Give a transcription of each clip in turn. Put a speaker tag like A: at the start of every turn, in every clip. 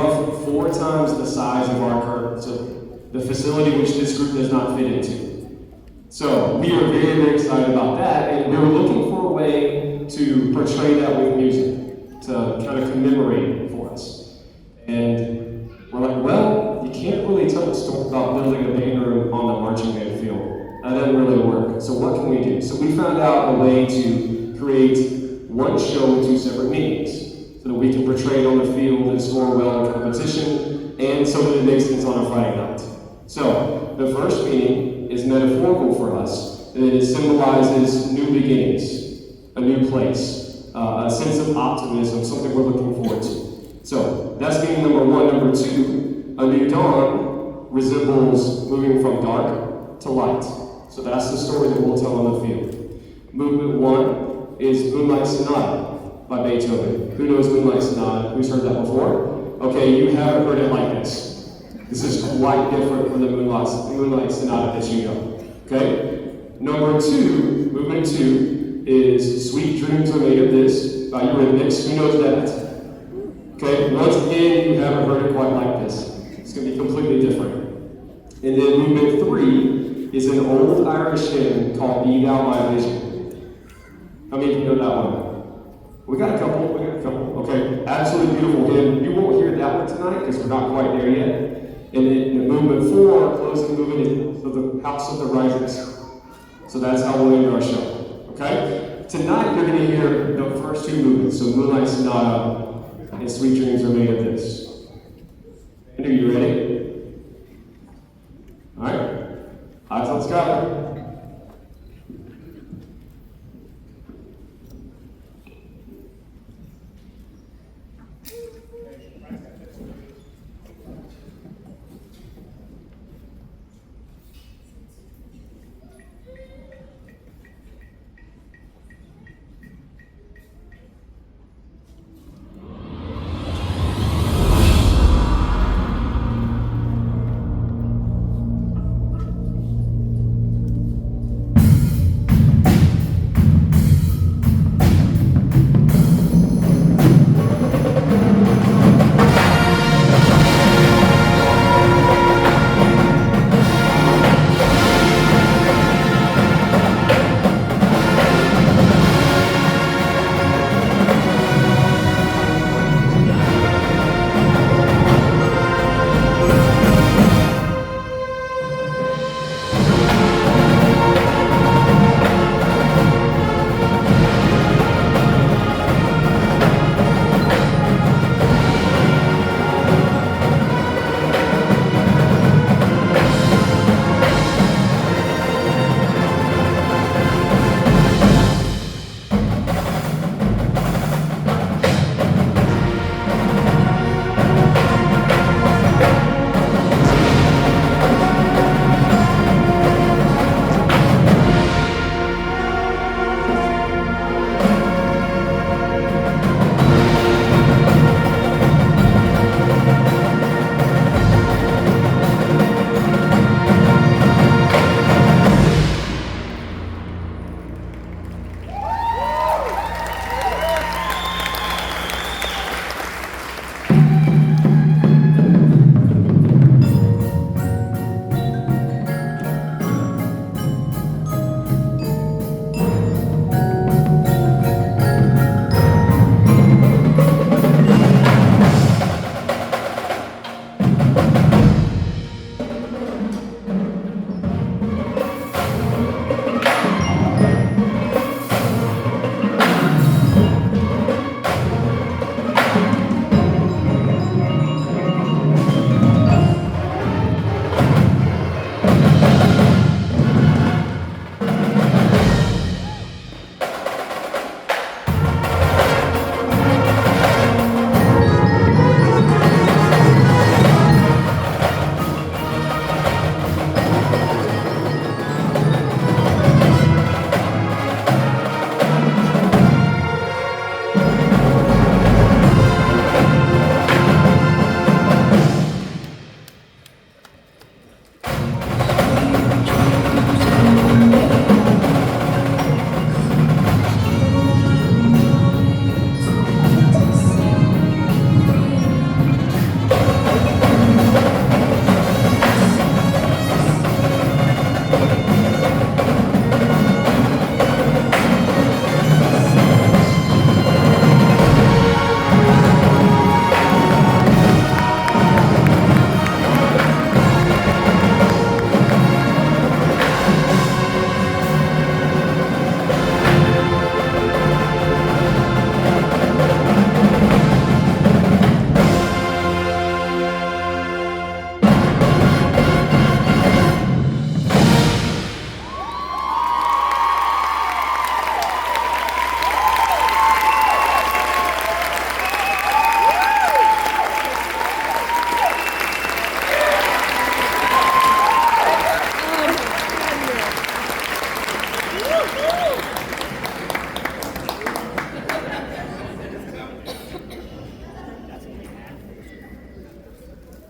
A: roughly 4 times the size of our current facility, the facility which this group does not fit into. So we are very, very excited about that, and we were looking for a way to portray that with music, to kind of commemorate it for us. And we're like, well, you can't really tell a story about building a band room on the marching band field. That doesn't really work. So what can we do? So we found out a way to create one show with 2 separate meetings, so that we can portray it on the field and score well in competition, and so that it makes sense on a Friday night. So the first meeting is metaphorical for us, and it symbolizes new beginnings, a new place, a sense of optimism, something we're looking forward to. So that's meaning number 1. Number 2, a new dawn resembles moving from dark to light. So that's the story that we'll tell on the field. Movement 1 is Moonlight Sonata by Beethoven. Who knows Moonlight Sonata? Who's heard that before? Okay, you haven't heard it like this. This is quite different from the Moonlight Sonata that you know. Okay? Number 2, movement 2, is Sweet Dreams Are Made of This by Eurythmics. Who knows that? Okay, once again, you haven't heard it quite like this. It's going to be completely different. And then movement 3 is an old Irish hymn called Be Thou My Vision. How many of you know that one? We got a couple. Okay, absolutely beautiful hymn. You won't hear that one tonight because we're not quite there yet. And then movement 4, closing movement, is the House of the Risings. So that's how we'll end our show. Okay? Tonight you're going to hear the first 2 movements. So Moonlight Sonata and Sweet Dreams Are Made of This. And are you ready? All right. Eyes on Skylar.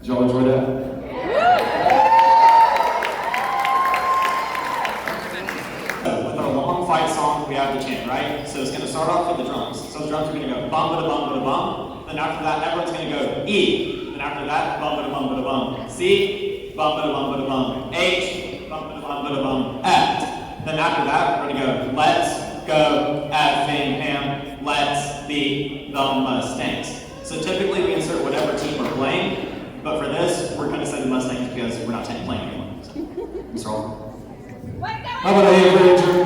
A: Did y'all enjoy that?
B: With our long fight song, we have the chant, right? So it's going to start off with the drums. So the drums are going to go bum, ba, bum, ba, bum. Then after that, everyone's going to go E. Then after that, bum, ba, bum, ba, bum. C, bum, ba, bum, ba, bum. H, bum, ba, bum, ba, bum. F. Then after that, we're going to go let's go Effingham, let's beat the Mustangs. So typically we insert whatever team we're playing, but for this, we're going to say the Mustangs because we're not playing anyone. So, Mr. Alden.
A: How about a hand, Ranger?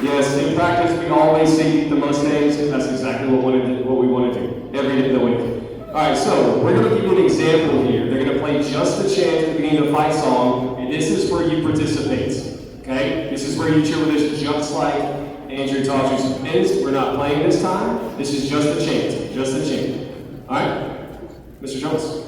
A: Yes, in practice we always sing the Mustangs, and that's exactly what we want to do every day of the week. All right, so we're going to give you an example here. They're going to play just the chant at the beginning of the fight song, and this is where you participate. Okay, this is where you cheer with us, just like Andrew taught you. We're not playing this time. This is just the chant, just the chant. All right, Mr. Jones.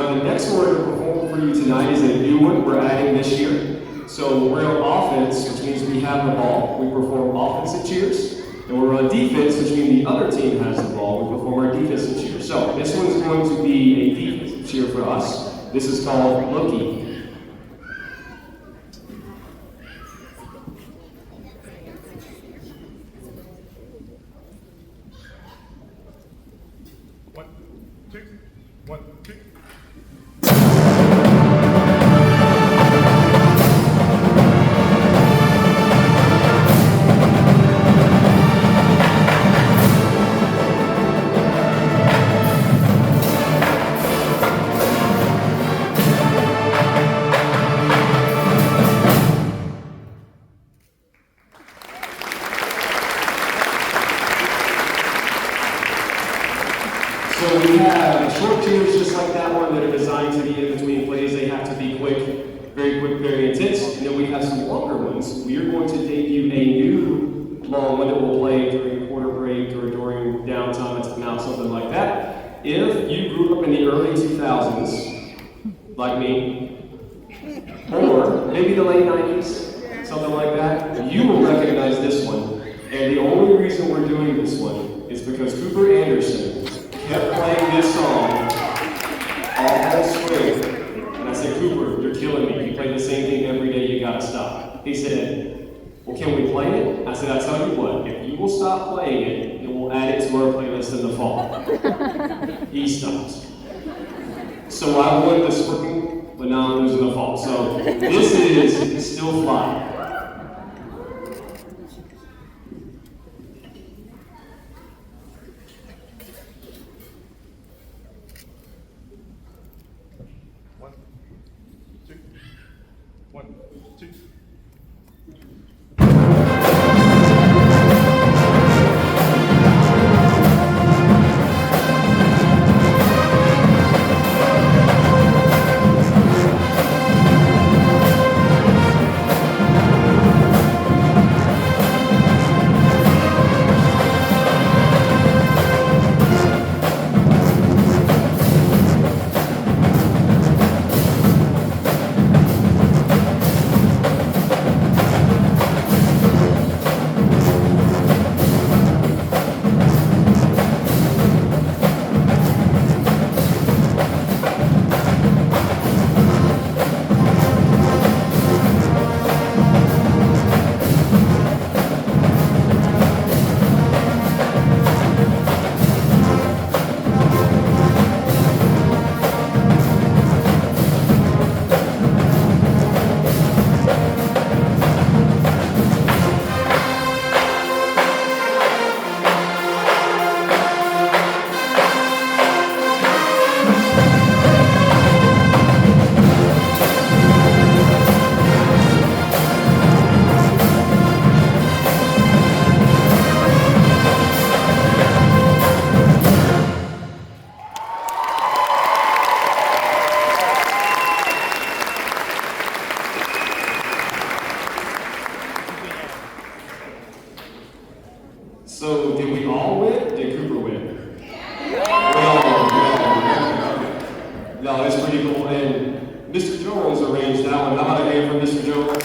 A: The next one we're going to perform for you tonight is a new one we're adding this year. So we're on offense, which means we have the ball. We perform offensive cheers. And we're on defense, which means the other team has the ball. We perform our defensive cheers. So this one's going to be a defensive cheer for us. This is called Loki. So we have short cheers just like that one that are designed to be in between plays. They have to be quick, very intense. And then we have some longer ones. We are going to debut a new long one that we'll play during quarter break or during downtime at time out, something like that. If you grew up in the early 2000s, like me, or maybe the late 90s, something like that, you will recognize this one. And the only reason we're doing this one is because Cooper Anderson kept playing this song all spring. And I said, Cooper, you're killing me. You play the same thing every day, you gotta stop. He said, well, can we play it? I said, I'll tell you what, if you will stop playing it, then we'll add it to our playlist in the fall. He stopped. So I won the spring, but now I'm losing the fall. So this is still flying. It's pretty cool. And Mr. Jones arranged that one. How about a hand for Mr. Jones?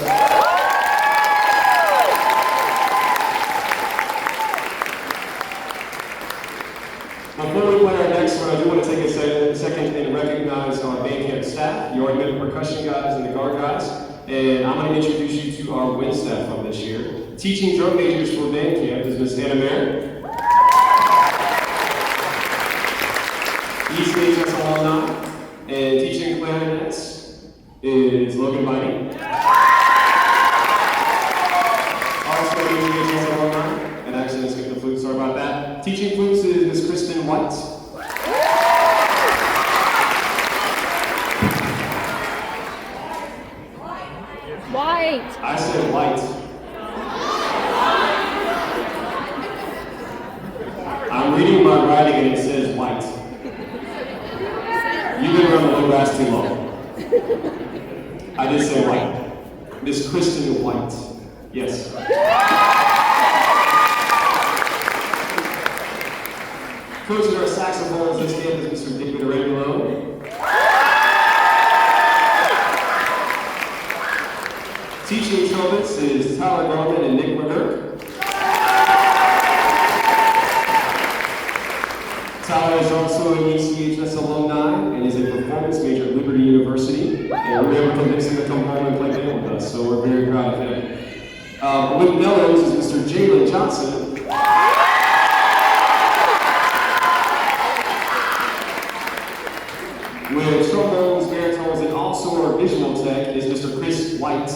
A: Before we play our next one, I do want to take a second and recognize our band camp staff. You already met the percussion guys and the guard guys. And I'm going to introduce you to our wind staff from this year. Teaching drum majors for band camp is Miss Anna Mary. ECHS alumni. And teaching clarinets is Logan Viney. Also ECHS alumni. And actually, let's get the flute, sorry about that. Teaching flutes is Miss Kristen White.
C: White.
A: I said white. I'm reading my writing and it says white. You've been around the low grass too long. I did say white. Miss Kristen White. Yes. Coaching our saxophones this camp is Mr. David Regulo. Teaching trumpets is Tyler Garman and Nick McGurk. Tyler is also an ECHS alumni and is a performance major at Liberty University. And we were able to convince him to come home and play band with us, so we're very proud of him. With bellows is Mr. Jalen Johnson. With trombones, baritones, and also our visual tech is Mr. Chris White.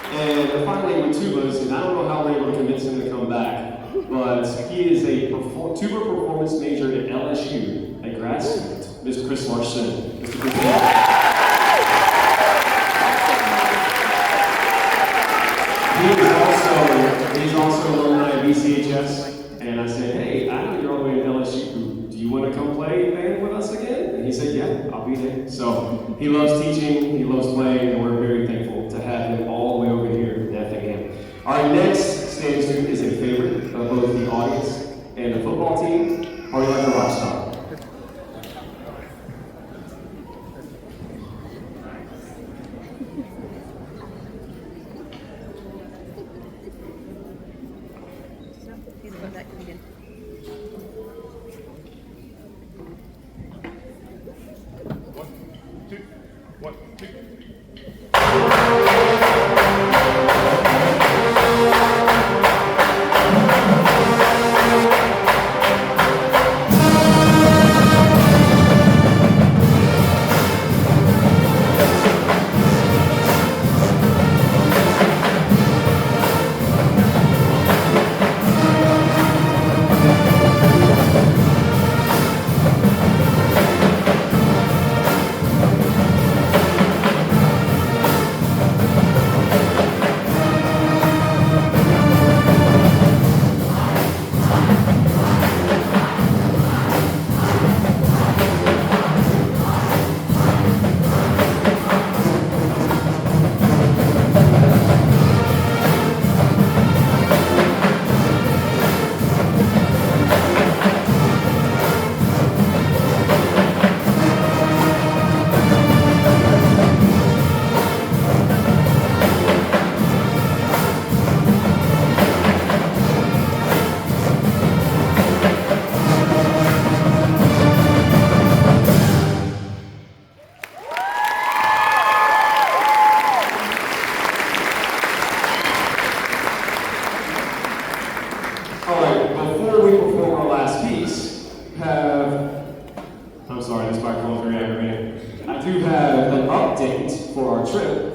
A: And finally with tubas, and I don't know how we're able to convince him to come back, but he is a tuba performance major at LSU, a grad student, Mr. Chris Larson. Mr. Chris He's also an alumni of ECHS. And I said, hey, I know you're all the way at LSU. Do you want to come play band with us again? And he said, yeah, I'll be there. So he loves teaching, he loves playing, and we're very thankful to have him all the way over here at Effingham. Our next standing student is a favorite of both the audience and the football team. Party like a rock star.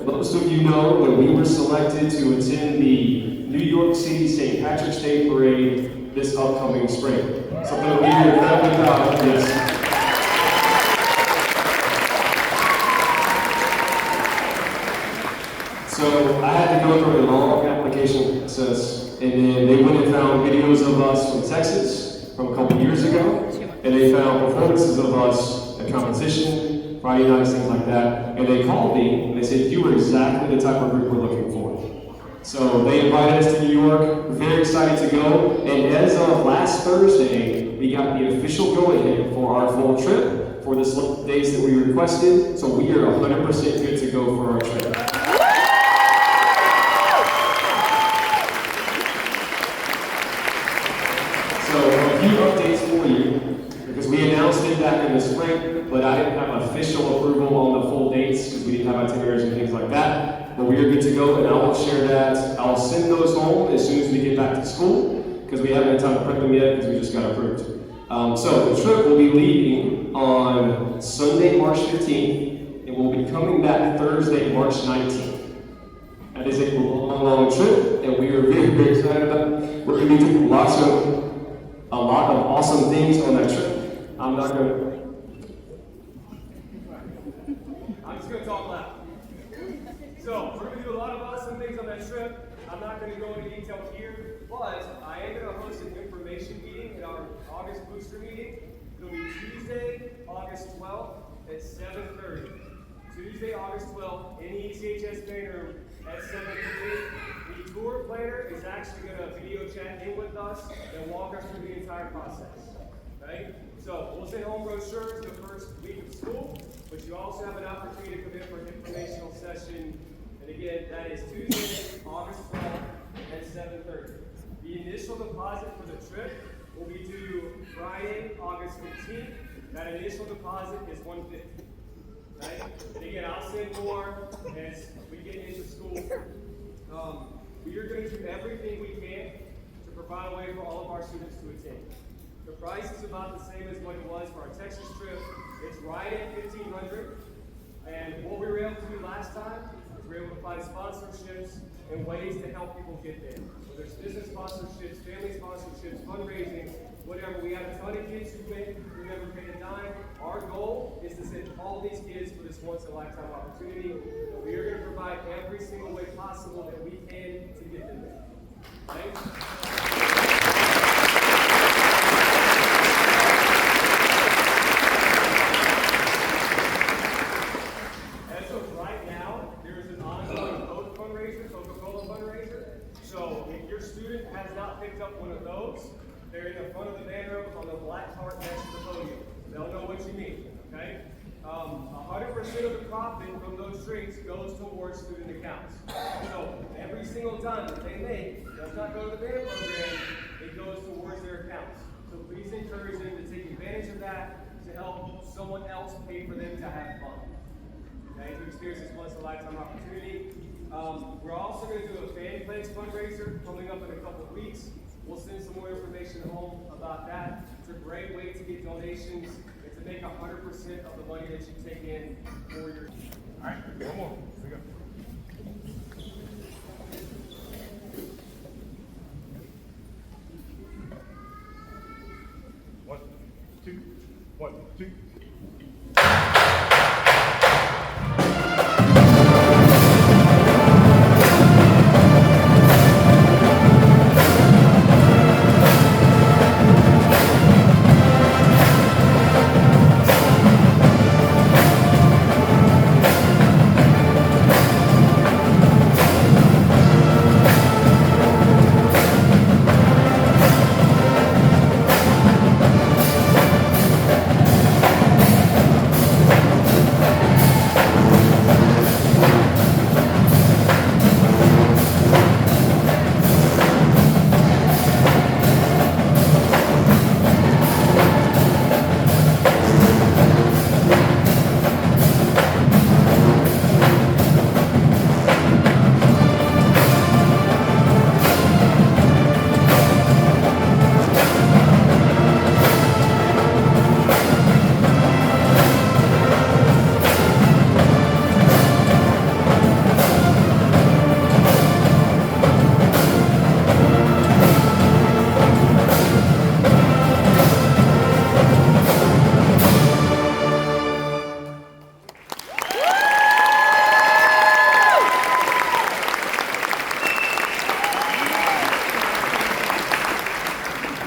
A: Most of you know that we were selected to attend the New York City St. Patrick's Day Parade this upcoming spring. Something that we are incredibly proud of, yes. So I had to go through a long application process, and then they went and found videos of us from Texas from a couple years ago, and they found performances of us at competition, Friday nights, things like that. And they called me and they said, you are exactly the type of group we're looking for. So they invited us to New York. We're very excited to go. And as of last Thursday, we got the official go-ahead for our full trip for the days that we requested. So we are 100% good to go for our trip. So a few updates for you, because we announced it back in the spring, but I didn't have official approval on the full dates because we didn't have itineraries and things like that. But we are good to go, and I will share that. I'll send those home as soon as we get back to school, because we haven't had time to print them yet because we just got approved. So the trip will be leaving on Sunday, March 15th, and we'll be coming back Thursday, March 19th. That is a long trip, and we are very, very excited about it. We're going to be doing a lot of awesome things on that trip. I'm just going to talk loud. So, we're going to do a lot of awesome things on that trip. I'm not going to go into detail here, but I am going to host an information meeting at our August booster meeting. It'll be Tuesday, August 12th at 7:30. Tuesday, August 12th, in the ECHS main room at 7:30. The tour planner is actually going to video chat in with us and walk us through the entire process. Okay? So we'll send home brochures the first week of school, but you also have an opportunity to come in for an informational session. And again, that is Tuesday, August 12th at 7:30. The initial deposit for the trip will be due Friday, August 15th. That initial deposit is $150. Right? And again, I'll send more as we get into school. We are going to do everything we can to provide a way for all of our students to attend. The price is about the same as what it was for our Texas trip. It's right at $1,500. And what we were able to do last time is we were able to find sponsorships and ways to help people get there. Whether it's business sponsorships, family sponsorships, fundraising, whatever. We have a ton of kids who never paid a dime. Our goal is to send all these kids for this once-in-a-lifetime opportunity. And we are going to provide every single way possible that we can to get them there. Right? As of right now, there is an ongoing Coke fundraiser, Coca-Cola fundraiser. So if your student has not picked up one of those, they're in the front of the banner on the black cart next to the podium. They'll know what you mean, okay? 100% of the profit from those drinks goes towards student accounts. So every single dime that they make does not go to the banner program, it goes towards their accounts. So please encourage them to take advantage of that to help someone else pay for them to have fun. Okay, to experience this once-in-a-lifetime opportunity. We're also going to do a fan pledge fundraiser coming up in a couple of weeks. We'll send some more information home about that. It's a great way to get donations and to make 100% of the money that you take in for your.
D: All right, one more. Here we go. One, two, 1, 2.